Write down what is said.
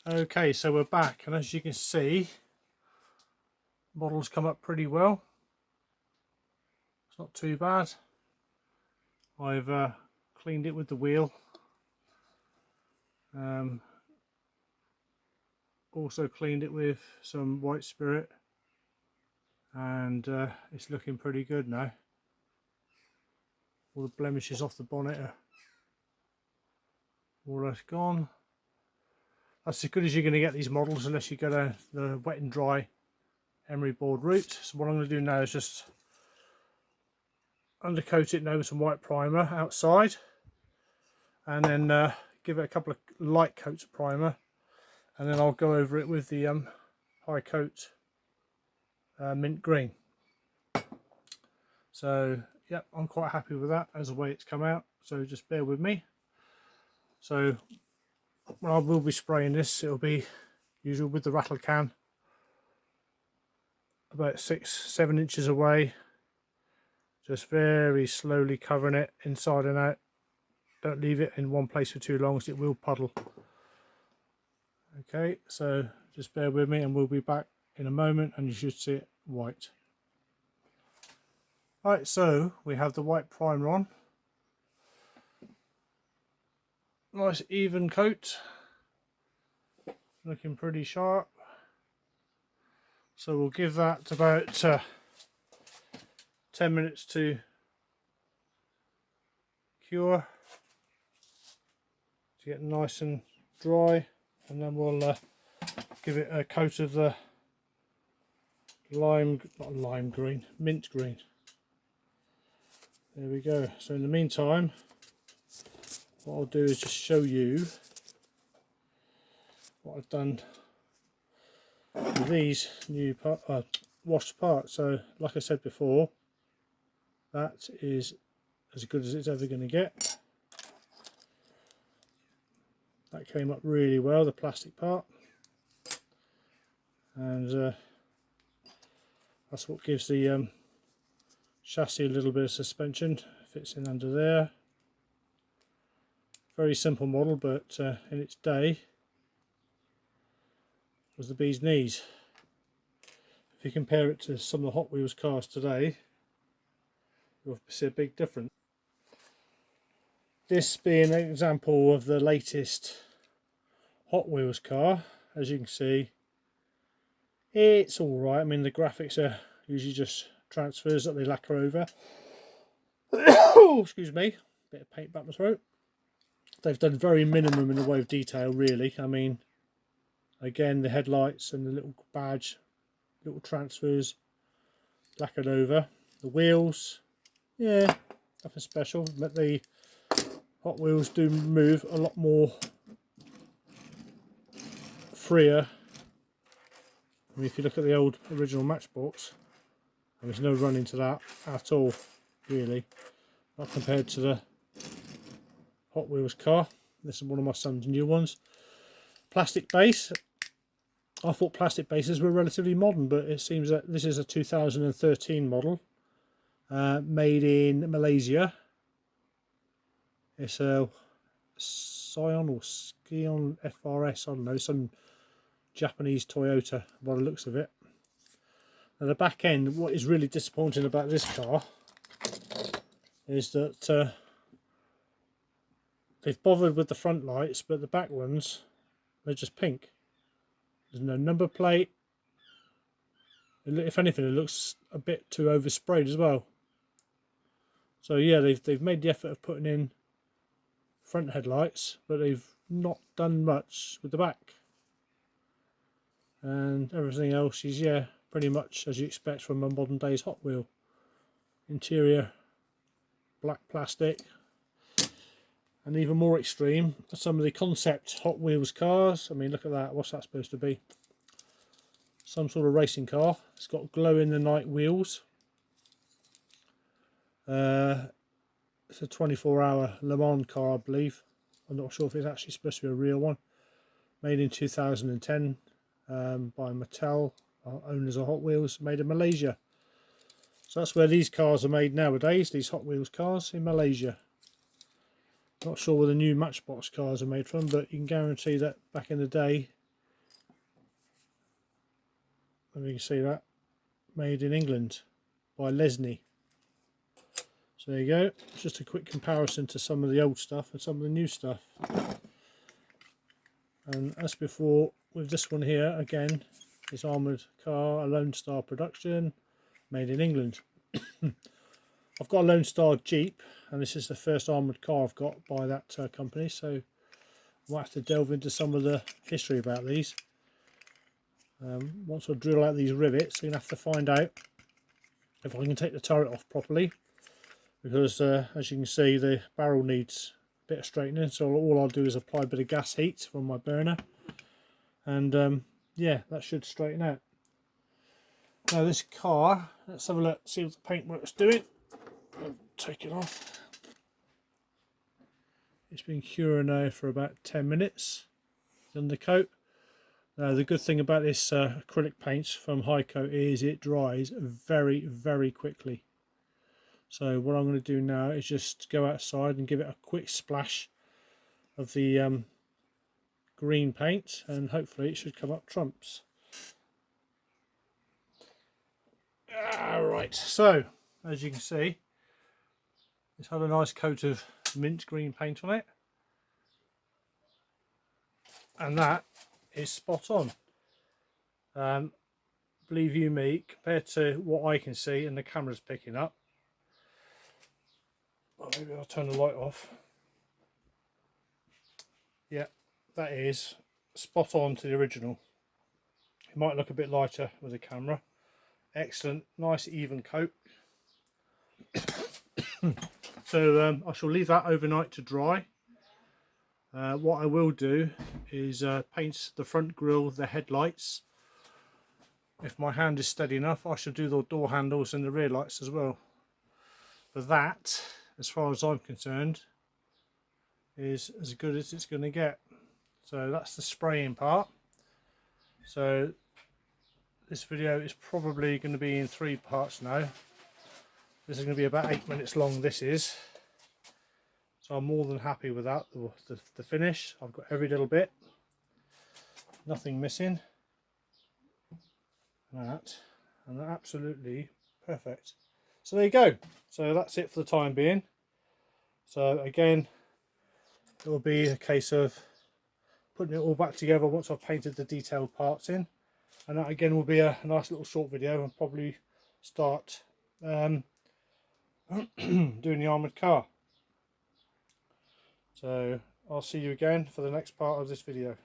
Okay, so we're back, and as you can see, model's come up pretty well. It's not too bad. I've cleaned it with the wheel. Also cleaned it with some white spirit, and it's looking pretty good now. All the blemishes off the bonnet are more or less gone. That's as good as you're going to get these models unless you go down the wet and dry emery board route. So what I'm going to do now is just undercoat it now with some white primer outside, and then give it a couple of light coats of primer, and then I'll go over it with the high coat mint green. So yeah, I'm quite happy with that as the way it's come out, so just bear with me. So when I will be spraying this, it'll be usual with the rattle can, about 6-7 inches away, just very slowly covering it inside and out. Don't leave it in one place for too long, as it will puddle. Okay, so just bear with me and we'll be back in a moment and you should see it white. Right, so we have the white primer on. Nice even coat, looking pretty sharp. So we'll give that about 10 minutes to cure, to get nice and dry, and then we'll give it a coat of the mint green. There we go. So in the meantime, what I'll do is just show you what I've done with these new washed parts. So like I said before, that is as good as it's ever going to get. That came up really well, the plastic part, and that's what gives the chassis a little bit of suspension. Fits in under there. Very simple model, but in its day was the bee's knees. If you compare it to some of the Hot Wheels cars today, you'll see a big difference. This being an example of the latest Hot Wheels car, as you can see, it's alright. I mean, the graphics are usually just transfers that they lacquer over. Oh, excuse me, bit of paint back my throat. They've done very minimum in the way of detail, really. I mean, again, the headlights and the little badge, little transfers lacquered over. The wheels, yeah, nothing special, but the Hot Wheels do move a lot more freer. I mean, if you look at the old original Matchbox, there's no run into that at all, really, not compared to the Hot Wheels car. This is one of my son's new ones. Plastic base. I thought plastic bases were relatively modern, but it seems that this is a 2013 model, made in Malaysia. It's a Scion or Skion FRS, I don't know, some Japanese Toyota by the looks of it. Now the back end, what is really disappointing about this car is that they've bothered with the front lights, but the back ones, they're just pink. There's no number plate. If anything, it looks a bit too oversprayed as well. So yeah, they've made the effort of putting in front headlights, but they've not done much with the back. And everything else is, yeah, pretty much as you expect from a modern day's Hot Wheel. Interior, black plastic. And even more extreme, some of the concept Hot Wheels cars. I mean, look at that. What's that supposed to be? Some sort of racing car. It's got glow in the night wheels. It's a 24-hour Le Mans car, I believe. I'm not sure if it's actually supposed to be a real one. Made in 2010 by Mattel, owners of Hot Wheels, made in Malaysia. So that's where these cars are made nowadays, these Hot Wheels cars, in Malaysia. Not sure where the new Matchbox cars are made from, but you can guarantee that back in the day and you can see that, made in England by Lesney. So there you go, it's just a quick comparison to some of the old stuff and some of the new stuff. And as before with this one here, again, this armoured car, a Lone Star production, made in England. I've got a Lone Star Jeep, and this is the first armoured car I've got by that company, so I might have to delve into some of the history about these. Once I drill out these rivets, I'm going to have to find out if I can take the turret off properly, because as you can see, the barrel needs a bit of straightening, so all I'll do is apply a bit of gas heat from my burner, and yeah, that should straighten out. Now this car, let's have a look, see what the paintwork's doing. I'll take it off. It's been curing now for about 10 minutes, the undercoat. Now the good thing about this acrylic paint from High Coat is it dries very, very quickly. So what I'm going to do now is just go outside and give it a quick splash of the green paint, and hopefully it should come up trumps. Right, so as you can see, it's had a nice coat of mint green paint on it, and that is spot on. Believe you me, compared to what I can see and the camera's picking up. Well, maybe I'll turn the light off. Yeah, that is spot on to the original. It might look a bit lighter with the camera. Excellent, nice even coat. So I shall leave that overnight to dry. What I will do is paint the front grille, the headlights. If my hand is steady enough, I shall do the door handles and the rear lights as well. But that, as far as I'm concerned, is as good as it's going to get. So that's the spraying part. So this video is probably going to be in 3 parts now. This is going to be about 8 minutes long, this is. So I'm more than happy with that, the finish. I've got every little bit, nothing missing. That, and they're absolutely perfect. So there you go. So that's it for the time being. So again, it will be a case of putting it all back together once I've painted the detailed parts in, and that again will be a nice little short video, and probably start doing the armoured car. So I'll see you again for the next part of this video.